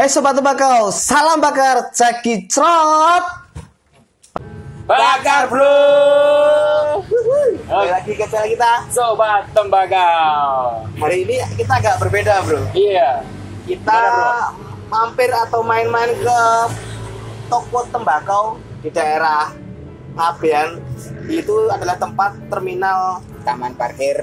Sobat Tembakau, salam bakar, cekicrot. Bakar bro. Kembali lagi ke channel kita, Sobat Tembakau. Hari ini kita agak berbeda bro. Iya. Kita Gimana, mampir atau main-main ke toko tembakau di daerah Ngabean. Itu adalah tempat terminal Taman parkir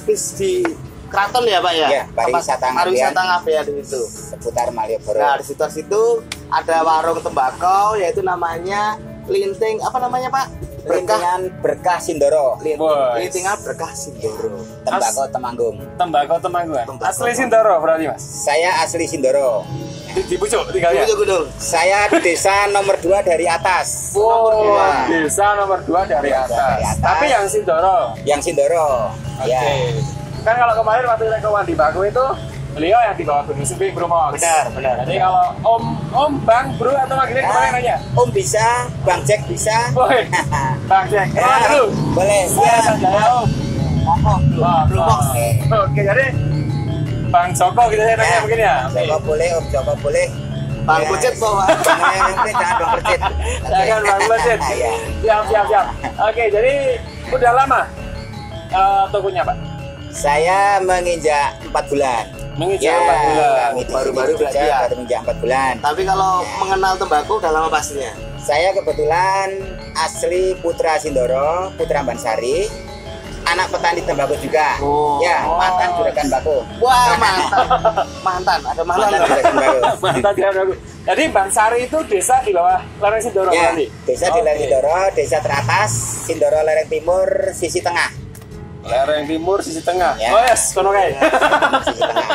bis di Keraton ya Pak ya? Ya, pariwisata Ngabean itu. seputar Malioboro. Nah di situ ada warung tembakau, yaitu namanya Linting, apa namanya Pak? Lintingan Berkah Sindoro. Lintingan Berkah Sindoro. Tembakau Temanggung. Tembakau Temanggungan. Tembakau Asli Sindoro berarti Mas. Saya asli Sindoro. Di pucuk tinggalnya. Itu Gudul. Saya desa nomor 2 dari atas. Wow, dua. desa nomor 2 dari atas. Tapi yang Sindoro. Yang Sindoro. Oke. Ya. Kan kalau kemarin waktu kita ke Wadi Baku itu beliau yang di bawah Gunung Sumbing Bro Mos. Benar. Jadi kalau Om Bang Bro atau manggilnya kemarin aja. Om bisa, Bang Jack bisa. Woi, Bang Jack. Ya, Dulu. boleh. Saya Sanjaya Om. Wah, Blue Box. Oke, jadi Bang Joko gitu ya namanya mungkin ya. Joko boleh, Om Joko boleh. Bang Ya. Kucit bawa. Jangan Bang Kucit. Jangan Bang Kucit. Ya. Siap. Oke, jadi udah lama tokonya Pak? Saya menginjak 4 bulan. Menginjak 4 bulan. kami di Baru-baru sini berarti kerja ya? Baru menginjak 4 bulan. Tapi kalau mengenal tembakau udah lama pastinya. Saya kebetulan asli Putra Sindoro, Putra Bansari, anak petani tembakau juga. Oh. Ya, mantan juragan bako. Wah mantan, ada mantan. Mantan juragan bako. Mantap ya, Bro. Jadi Bansari itu desa di bawah lereng Sindoro Ya, berarti? desa di lereng Oke. Sindoro, desa teratas, Sindoro lereng timur, sisi tengah. Lereng timur sisi tengah. Ya. Oh yes, kono kae. Sisi tengah.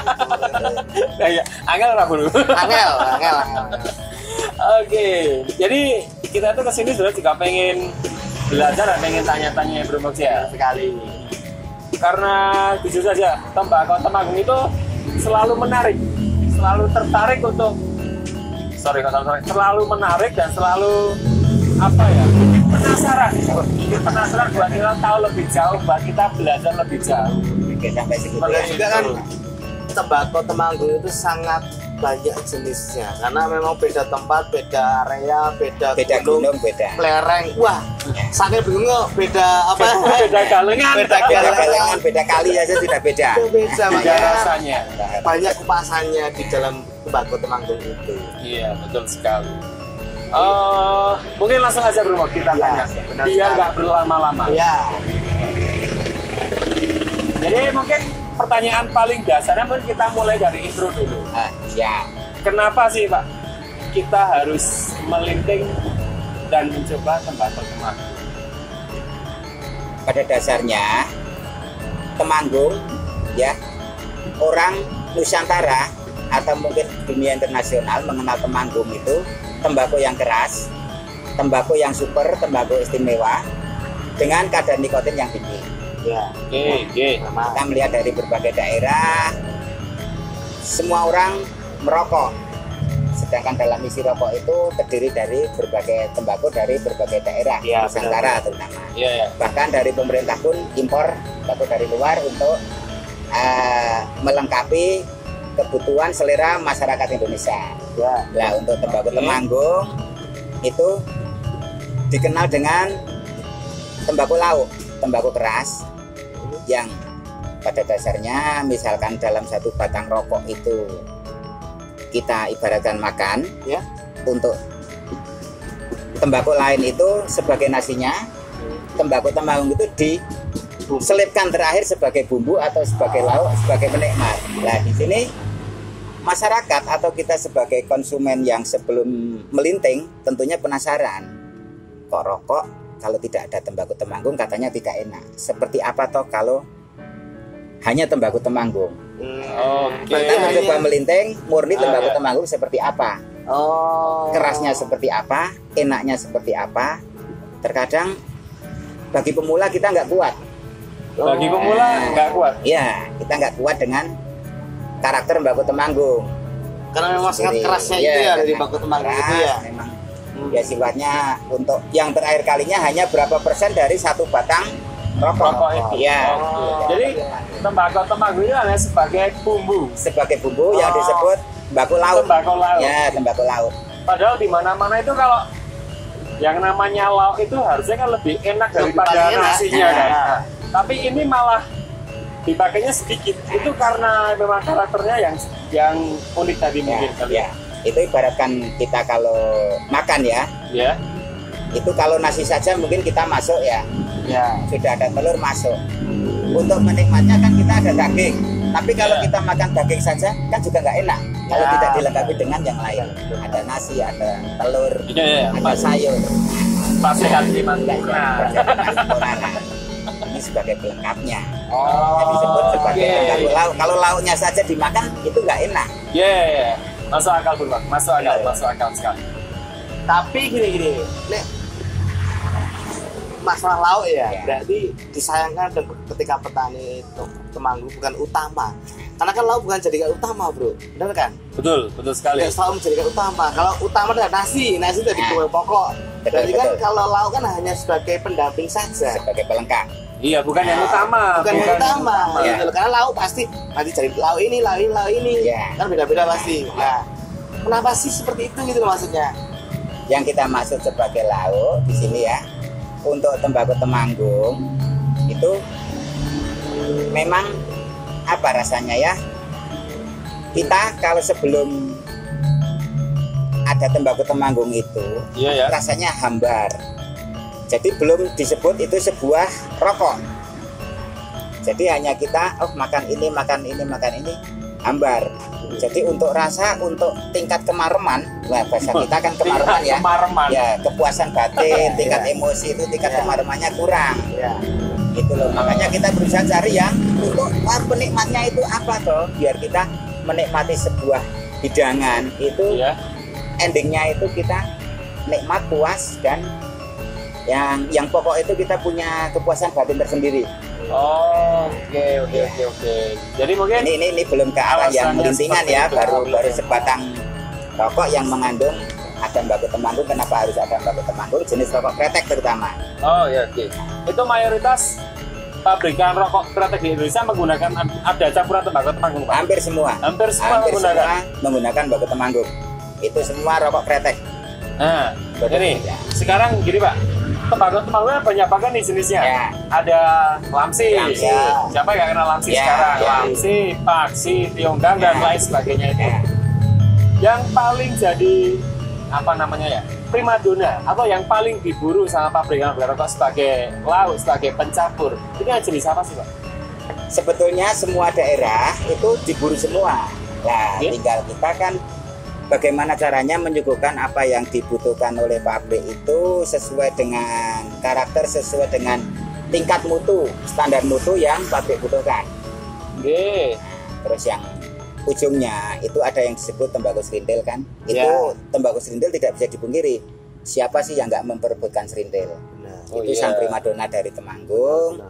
Ya, angel ora dulu. Angel. Oke, jadi kita tuh kesini sebenarnya juga pengen belajar dan pengen tanya-tanya Bro Mox ya. Sekali. Karena jujur saja tembakau Temanggung itu selalu menarik, selalu tertarik untuk selalu menarik dan selalu apa ya, penasaran buat kita tahu lebih jauh, buat kita belajar lebih jauh. Oke, sampai segitu Dan ya. juga kan tembakau Temanggung itu sangat banyak jenisnya, karena memang beda tempat, beda area, beda Gunung, beda. lereng. Wah, saya bingung kok beda apa? Beda galengan, Beda Beda galengan. galengan, beda kali aja sudah beda. Beda beda makanya rasanya. banyak kupasannya di dalam tembakau Temanggung itu. Iya, betul sekali. Mungkin langsung aja Bro Mox kita Ya, tanya, benar biar sekali. nggak berlama-lama. Ya, Jadi mungkin pertanyaan paling dasarnya mungkin kita mulai dari intro dulu. Ya. Kenapa sih Pak kita harus melinting dan mencoba tembakau Temanggung? Pada dasarnya Temanggung ya, orang Nusantara atau mungkin dunia internasional mengenal Temanggung itu tembakau yang keras, tembakau yang super, tembakau istimewa dengan kadar nikotin yang tinggi. ya. Oke. Kita melihat dari berbagai daerah, semua orang merokok. Sedangkan dalam isi rokok itu terdiri dari berbagai tembakau dari berbagai daerah, Ya, Nusantara terutama. Iya. Bahkan dari pemerintah pun impor tembakau dari luar untuk melengkapi kebutuhan selera masyarakat Indonesia. Ya. Nah, untuk tembakau Oke. Temanggung itu dikenal dengan tembakau lauk, tembakau keras yang pada dasarnya misalkan dalam satu batang rokok itu kita ibaratkan makan, Ya. untuk tembakau lain itu sebagai nasinya, tembakau Temanggung itu diselipkan terakhir sebagai bumbu atau sebagai lauk, sebagai penikmat. Nah, di sini masyarakat atau kita sebagai konsumen yang sebelum melinting tentunya penasaran, kok rokok kalau tidak ada tembakau Temanggung katanya tidak enak. Seperti apa toh kalau hanya tembakau Temanggung? Oke. Kita mencoba melinting murni tembakau ya. Temanggung seperti apa? Oh. Kerasnya seperti apa? Enaknya seperti apa? Terkadang bagi pemula kita nggak kuat. Bagi pemula nggak kuat. Ya, kita nggak kuat dengan karakter tembakau Temanggung. Karena memang sangat Jadi, kerasnya ya, itu ya dari karena tembakau Temanggung itu keras, ya. Memang ya sifatnya untuk yang terakhir kalinya hanya berapa persen dari satu batang rokok itu. Ya. Jadi tembakau temanggung itu hanya sebagai bumbu. Sebagai bumbu yang disebut tembakau laut. Tembakau laut. Ya, tembakau laut. Padahal di mana-mana itu kalau yang namanya lauk itu harusnya kan lebih enak daripada paling enak. nasinya kan. Ya. Nah, tapi ini malah dipakainya sedikit. Itu karena memang karakternya yang unik tadi mungkin kali Ya. Itu ibaratkan kita kalau makan ya. Ya. Itu kalau nasi saja mungkin kita masuk ya. Ya. Sudah ada telur masuk. Untuk menikmatnya kan kita ada daging. Tapi kalau kita makan daging saja kan juga nggak enak. Kalau Ya. tidak dilengkapi dengan yang lain. Ada nasi, ada telur, Iya, ada sayur. pasti hati mantap. Ini sebagai pelengkapnya. Oh. Yang disebut sebagai oke. tembakau laut. Kalau lauknya saja dimakan itu nggak enak. Yeah, masuk akal Bung Bang. Masuk akal sekali. Tapi gini, nek masalah lauk ya, Ya. berarti disayangkan ketika petani Temanggung bukan utama. Karena kan lauk bukan jadikan utama, bro, benar kan? Betul sekali. Tidak selalu menjadikan utama. Kalau utama adalah nasi itu jadi kue pokok. Berarti kan betul. kalau lauk kan hanya sebagai pendamping saja. Sebagai pelengkap. Iya, bukan yang utama. Bukan yang utama, Ya. gitu loh. Karena lauk pasti nanti jadi lauk ini. Ya. Kan beda-beda pasti. Nah, kenapa sih seperti itu gitu loh maksudnya? Yang kita maksud sebagai lauk di sini ya, untuk tembakau Temanggung itu memang apa rasanya ya? Kita kalau sebelum ada tembakau Temanggung itu Iya ya. rasanya hambar. Jadi belum disebut itu sebuah rokok. Jadi hanya kita makan ini hambar. Jadi untuk rasa, untuk tingkat kemareman, nah bahasa kita kan kemareman ya. Kemareman. Ya, kepuasan batin, tingkat emosi itu tingkat kemaremannya kurang. Ya. Gitu loh. Makanya kita berusaha cari yang untuk penikmatnya itu apa toh, biar kita menikmati sebuah hidangan itu Iya. endingnya itu kita nikmat, puas, dan yang pokok itu kita punya kepuasan batin tersendiri. Oh, oke. Jadi mungkin Ini belum ke arah yang Alasannya melintingan seperti ya, itu. baru sebatang rokok yang mengandung ada tembakau Temanggung. Kenapa harus ada tembakau Temanggung? Jenis rokok kretek terutama. oh ya oke. Itu mayoritas pabrikan rokok kretek di Indonesia menggunakan ada campuran tembakau Temanggung, Pak. Hampir semua. Hampir semua menggunakan. menggunakan tembakau Temanggung. Itu semua rokok kretek. Nah, Betul, ini ya. sekarang gini Pak, tembakau Temanggung banyak banget nih jenisnya. Ya. Ada Lamsi. Lamsi. Siapa yang kenal Lamsi Ya, sekarang? ya. Lamsi, Paksi, Tionggang dan Ya. lain sebagainya itu. Ya. Yang paling jadi apa namanya ya? Primadona atau yang paling diburu sama pabrikan rokok sebagai lauk, sebagai pencampur. Ini yang jenis apa sih, Pak? Sebetulnya semua daerah itu diburu semua. Nah, Oke. tinggal kita kan bagaimana caranya menyuguhkan apa yang dibutuhkan oleh pabrik itu sesuai dengan karakter, sesuai dengan tingkat mutu, standar mutu yang pabrik butuhkan. Oke. Terus yang ujungnya itu ada yang disebut tembakau serindil kan. Ya. Itu tembakau serindil tidak bisa dipungkiri. Siapa sih yang nggak memperebutkan serindil? Benar. Oh, Itu iya. sang primadona dari Temanggung.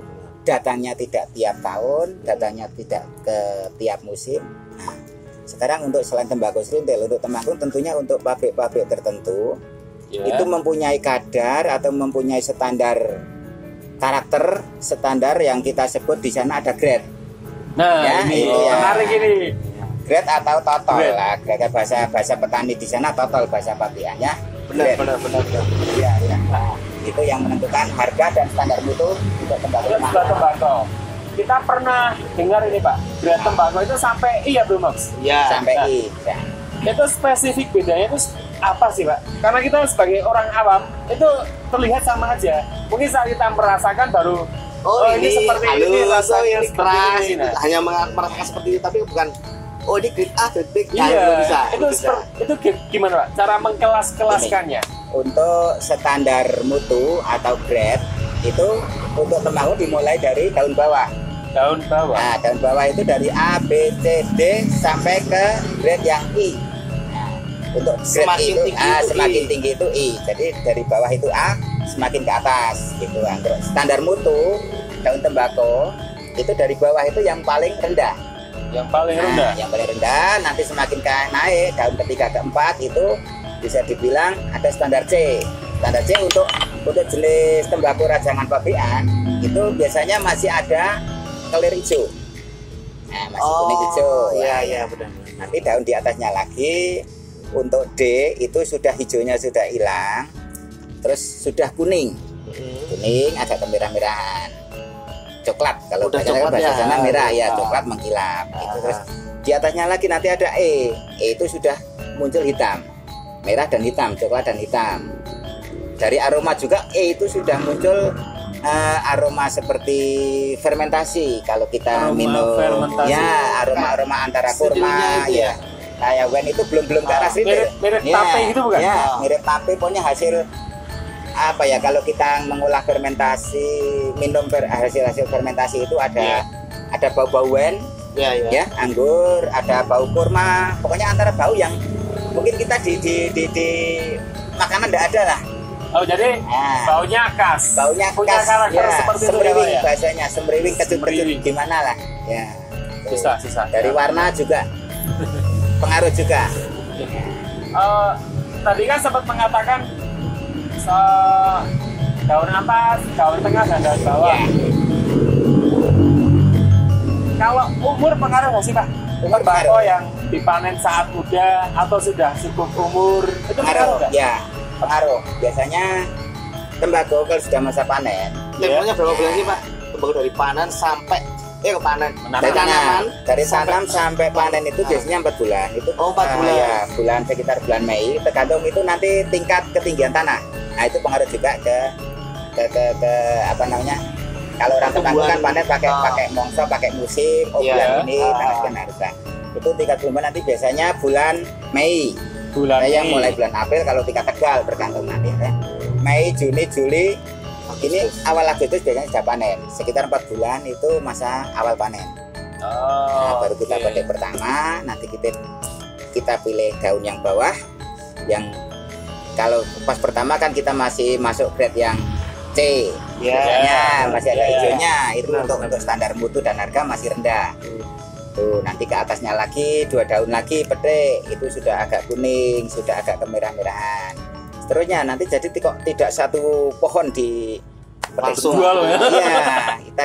Datangnya tidak tiap tahun, datangnya tidak ke tiap musim. Nah, sekarang untuk selain tembakau serindil, untuk Temanggung tentunya untuk pabrik-pabrik tertentu Ya. itu mempunyai kadar atau mempunyai standar karakter, standar yang kita sebut di sana ada grade. Nah, Ya, ini itu ya. menarik ini. Grade atau total Grade. lah, grade bahasa petani di sana total, bahasa pabrikannya Benar. ya, ya. Nah, itu yang menentukan harga dan standar mutu untuk tembakau Terus Temanggung. tembakau. Kita pernah dengar ini Pak, grade tembakau itu sampai iya belum Mas? Ya. Sampai Nah. I ya. Itu spesifik bedanya itu apa sih Pak? Karena kita sebagai orang awam itu terlihat sama aja. Mungkin saat kita merasakan baru ini seperti ini halus, rasanya yang seperti keras, ini. Nah. hanya merasakan seperti itu, tapi bukan ini grade A, grade B, Iya, belum bisa. itu belum bisa. itu gimana Pak? Cara mengkelas-kelaskannya? Untuk standar mutu atau grade itu untuk Temanggung dimulai dari daun bawah. Daun bawah. Nah, daun bawah itu dari A, B, C, D sampai ke grade yang I. Nah, untuk grade Semakin itu tinggi itu semakin I. tinggi itu I. Jadi dari bawah itu A, semakin ke atas gitu. Nah, terus standar mutu daun tembakau itu dari bawah itu yang paling rendah. Yang paling Nah, rendah. yang paling rendah nanti semakin naik daun ketiga keempat itu bisa dibilang ada standar C. Standar C untuk jenis tembakau rajangan pabrikan itu biasanya masih ada kelir hijau. Nah, masih kuning hijau. Iya benar. Nanti daun di atasnya lagi. Untuk D itu sudah hijaunya sudah hilang, terus sudah kuning, ada kemerah-merahan, coklat kalau bahasa sana merah ya, coklat mengkilap. Gitu. Terus di atasnya lagi nanti ada E itu sudah muncul hitam, merah dan hitam, coklat dan hitam. Dari aroma juga E itu sudah muncul aroma seperti fermentasi kalau kita minum, ya aroma antara kurma ya. Kayak wen itu belum ke arah srintil. Mirip tape gitu bukan? Ya, mirip tape, pokoknya hasil apa ya, kalau kita mengolah fermentasi, minum hasil fermentasi itu ada bau-bau wen, ya, anggur, ada bau kurma, pokoknya antara bau yang mungkin kita di makanan tidak ada lah. Oh, jadi baunya khas. Baunya punya khas, karakter ya, seperti semriwing itu ya, bahasanya, semriwing kecut-kecut gimana lah. Ya. Susah. Dari warna juga pengaruh juga. Tadi kan sempat mengatakan daun atas, daun tengah, dan daun bawah. Ya. Kalau umur pengaruh nggak sih Pak? Umur tembakau yang dipanen saat muda atau sudah cukup umur itu pengaruh nggak? Ya, pengaruh. Biasanya tembakau kalau sudah masa panen, temponya berapa bulan sih Pak? Tembakau dari panen sampai panen. Dari tanam sampai panen itu biasanya 4 bulan. Itu 4 bulan. Ya, sekitar bulan Mei. Tergantung itu nanti tingkat ketinggian tanah. Nah, itu pengaruh juga ke apa namanya? Kalau orang tembakau kan panen pakai mongso, pakai musim, bulan ini tanah kan harus. Itu tingkat tumbuhan nanti biasanya bulan Mei. Yang mulai bulan April kalau tingkat Tegal bergantung nanti ya. Mei, Juni, Juli. Ini awal Agustus biasanya sudah panen. Sekitar 4 bulan itu masa awal panen. Nah, baru kita petik pertama. Nanti kita pilih daun yang bawah. Yang kalau pas pertama kan kita masih masuk grade yang C. Biasanya masih ada hijaunya. Itu untuk standar mutu dan harga masih rendah. Tuh, nanti ke atasnya lagi 2 daun lagi petik. Itu sudah agak kuning, sudah agak kemerah-merahan. Seterusnya nanti jadi kok tidak satu pohon di langsung jual ya. Iya, kita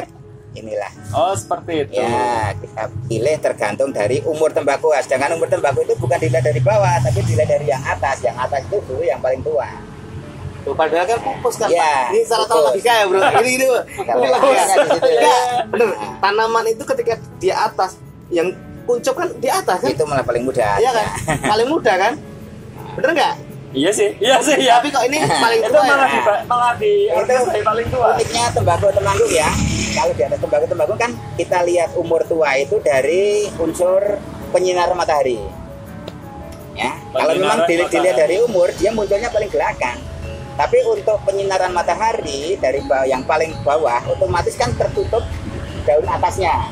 inilah. Oh, seperti itu. Ya, kita pilih tergantung dari umur tembakau. Sedangkan umur tembakau itu bukan dilihat dari bawah, tapi dilihat dari yang atas. Yang atas itu dulu yang paling tua. Tuh, padahal kan pupus kan Ya, Pak. Ini salah satu logika ya bro. Ini bener. Tanaman itu ketika di atas, yang kuncup kan di atas kan? Itu malah paling mudah. Iya kan? Paling mudah kan? Bener nggak? Iya sih. Tapi kok ini paling itu tua ya? malah di paling tua. Uniknya tembakau temanggung ya. Kalau di atas tembakau kan kita lihat umur tua itu dari unsur penyinar matahari. Ya, kalau memang dilihat dari umur, dia munculnya paling belakang. Tapi untuk penyinaran matahari dari yang paling bawah otomatis kan tertutup daun atasnya.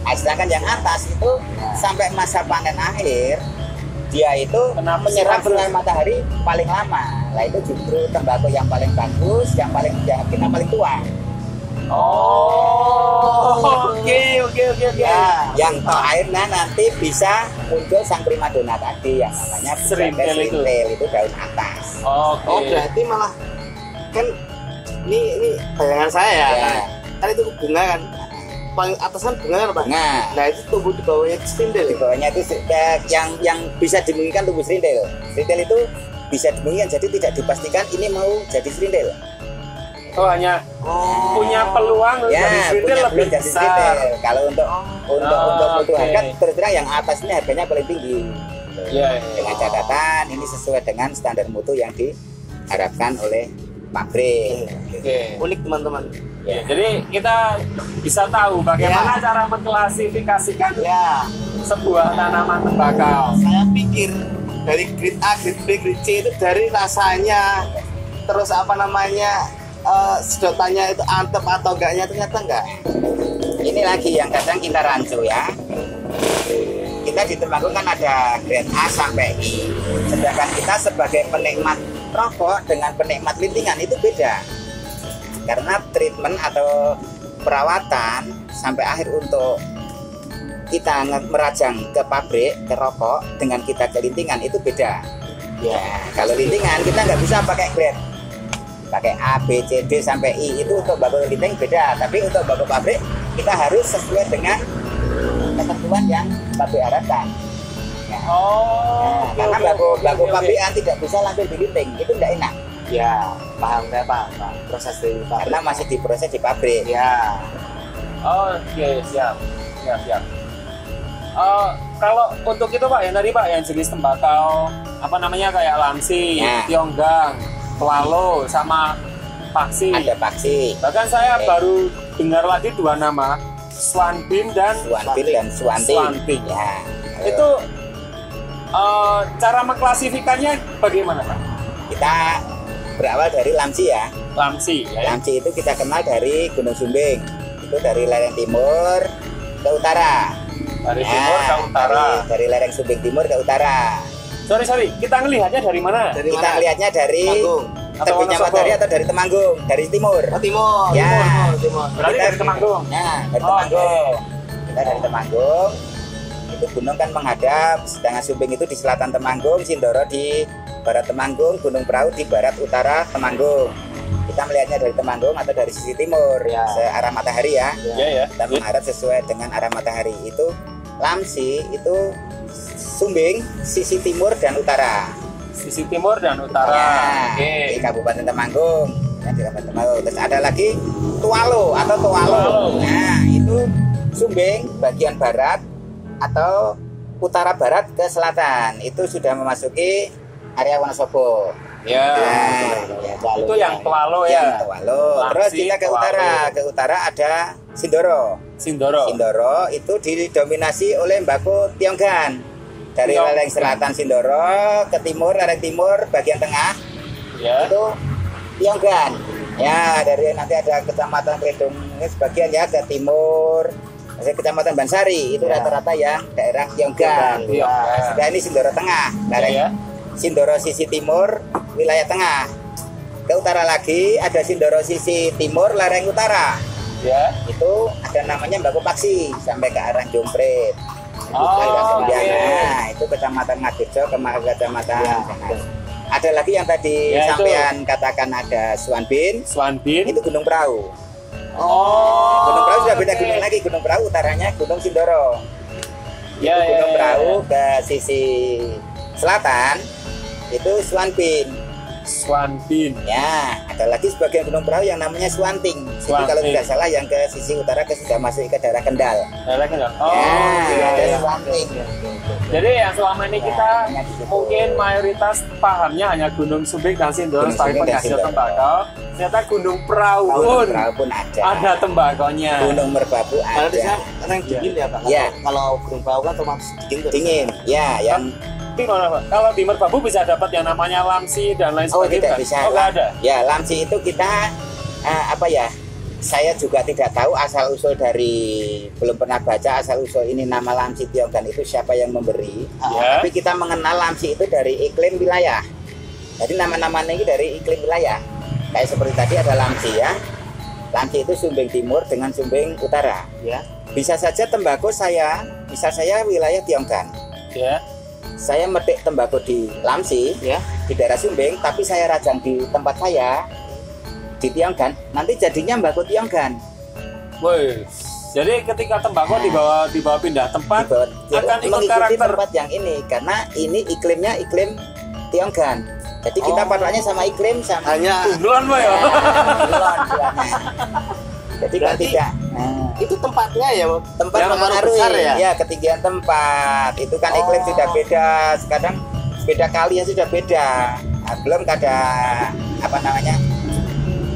Nah, sedangkan yang atas itu sampai masa panen akhir dia itu menyerap sinar matahari paling lama. Nah, itu justru tembakau yang paling bagus, yang kita paling tua. Oke. Ya, yang akhirnya nanti bisa muncul sang primadona tadi yang namanya serintil itu daun atas. Oh, berarti malah kan ini bayangan saya ya. Kan itu bunga kan. Paling atas kan bunga kan Pak? Nah itu tumbuh di bawahnya serintil. Di bawahnya itu yang bisa dimungkinkan tumbuh serintil. Serintil itu bisa dimungkinkan, jadi tidak dipastikan ini mau jadi serintil. Oh, hanya punya peluang ya, jadi serintil lebih jadi besar. Serintil. Kalau untuk mutu harga terus terang yang atas ini harganya paling tinggi. Dengan catatan ini sesuai dengan standar mutu yang diharapkan oleh pabrik. Unik teman-teman. Ya, jadi kita bisa tahu bagaimana cara mengklasifikasikan sebuah tanaman tembakau. Saya pikir dari grade A, grade B, grade C itu dari rasanya, terus apa namanya sedotannya itu antep atau enggaknya, ternyata enggak. Ini lagi yang kadang kita rancu ya. Kita di tembakau kan ada grade A sampai I. Sedangkan kita sebagai penikmat rokok dengan penikmat lintingan itu beda. Karena treatment atau perawatan sampai akhir untuk kita merajang ke pabrik, ke rokok dengan kita ke lintingan itu beda. Ya, kalau lintingan kita nggak bisa pakai grade. pakai A, B, C, D sampai I itu untuk tembakau linting beda. Tapi untuk tembakau pabrik kita harus sesuai dengan ketentuan yang pabrik harapkan. Ya. Karena tembakau pabrikan tidak bisa langsung dilinting, itu tidak enak. Ya, paham saya paham. Proses di pabrik. Karena masih diproses di pabrik. Ya. Oke, siap. Kalau untuk itu Pak, yang tadi Pak, yang jenis tembakau apa namanya kayak lamsi, tionggang, pelalo, sama paksi. Ada paksi. Bahkan saya baru dengar lagi 2 nama, Swanbin dan Swanting. Ya. Itu cara mengklasifikasinya bagaimana Pak? Kita berawal dari lamsi ya. Lamsi, ya. Lamsi itu kita kenal dari Gunung Sumbing. Itu dari lereng timur ke utara. Dari timur ke utara. Dari lereng Sumbing timur ke utara. Sorry, kita ngelihatnya dari mana? Kita lihatnya dari tepinya matahari atau dari Temanggung, dari timur. Oh, timur. Ya. Timur. Berarti dari Temanggung. Nah, dari Temanggung. Kita dari Temanggung. Itu gunung kan menghadap, sedangkan Sumbing itu di selatan Temanggung, Sindoro di barat Temanggung, Gunung Prau di barat utara Temanggung. Kita melihatnya dari Temanggung atau dari sisi timur, searah matahari ya. Kita menghadap sesuai dengan arah matahari. Itu Lamsi itu Sumbing sisi timur dan utara. Sisi timur dan utara. Di Kabupaten Temanggung. Di Kabupaten Temanggung. Terus ada lagi Tualo atau Tualo. Nah, itu Sumbing bagian barat atau utara barat ke selatan. Itu sudah memasuki area Wonosobo. Itu yang Tualo ya. Tualo. Terus kita ke utara. Ke utara ada Sindoro itu didominasi oleh mbako Tionggan. Dari lereng selatan Sindoro ke timur, lereng timur bagian tengah itu Tionggan. Ya, dari nanti ada kecamatan Kledong sebagian ya ke timur. Kecamatan Bansari itu rata-rata yang daerah Tionggan. Sudah ini Sindoro tengah, lereng Sindoro sisi timur, wilayah tengah. Ke utara lagi ada Sindoro sisi timur, lereng utara. Itu ada namanya Mbako Paksi sampai ke arah Jompret. Itu kecamatan Ngadirjo, kecamatan. Ada lagi yang tadi sampean katakan ada Swanbin. Itu Gunung Prau. Gunung Prau sudah beda gunung lagi. Gunung Prau utaranya Gunung Sindoro. Gunung Prau ke sisi selatan itu Swanbin. Ya, ada lagi sebagian Gunung Prau yang namanya Swanting. Itu kalau tidak salah yang ke sisi utara sudah masuk ke daerah Kendal. Ada Swanting. Jadi yang selama ini kita mungkin mayoritas pahamnya hanya Gunung Sumbing dan Sindoro sebagai penghasil tembakau. Ternyata Gunung Prau pun ada tembakonya. Gunung Merbabu ada. Karena dingin ya Pak. Kalau Gunung Prau kan otomatis dingin. Ya, yang kalau di Merbabu bisa dapat yang namanya lamsi dan lain sebagainya. Tidak bisa. Nggak ada. Ya, lamsi itu kita saya juga tidak tahu asal usul dari, belum pernah baca asal usul ini nama lamsi Tionggan itu siapa yang memberi. Tapi kita mengenal lamsi itu dari iklim wilayah. Jadi nama-namanya ini dari iklim wilayah. Kayak seperti tadi ada lamsi ya. Lamsi itu Sumbing Timur dengan Sumbing Utara. Bisa saja tembakau bisa saya wilayah Tionggan. Saya metik tembakau di Lamsi, di daerah Sumbing, tapi saya rajang di tempat saya di Tionggan, nanti jadinya mbako Tionggan. Jadi ketika tembakau dibawa pindah tempat akan ikut karakter tempat yang ini, karena ini iklimnya iklim Tionggan. Jadi kita patranya sama iklim sama bunglon Jadi kan tidak. Itu tempatnya tempat mempengaruhi ya ketinggian tempat. Itu kan iklim sudah beda. Sekarang beda kali ya sudah beda. Belum ada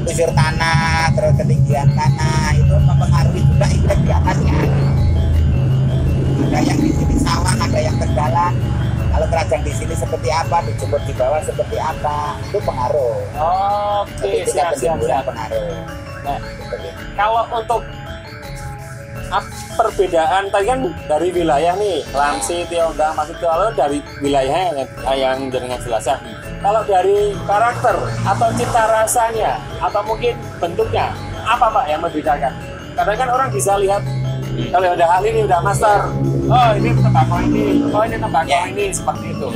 usur tanah, terus ketinggian tanah itu mempengaruhi juga iklim di atasnya. Ada yang di sini sawan, ada yang tegalan. Kalau kerajaan di sini seperti apa, dijemur di bawah seperti apa, itu pengaruh. Siap. Pengaruh. Nah, kalau untuk perbedaan tadi kan dari wilayah nih, Lamsi, Tionggang, masuk Tualo dari wilayahnya yang dengan jelas ya. Kalau dari karakter atau cita rasanya atau mungkin bentuknya, apa Pak yang membedakan? Karena kan orang bisa lihat kalau udah ahli ini udah master, ini tembakau ini, ini tembakau ini, seperti itu.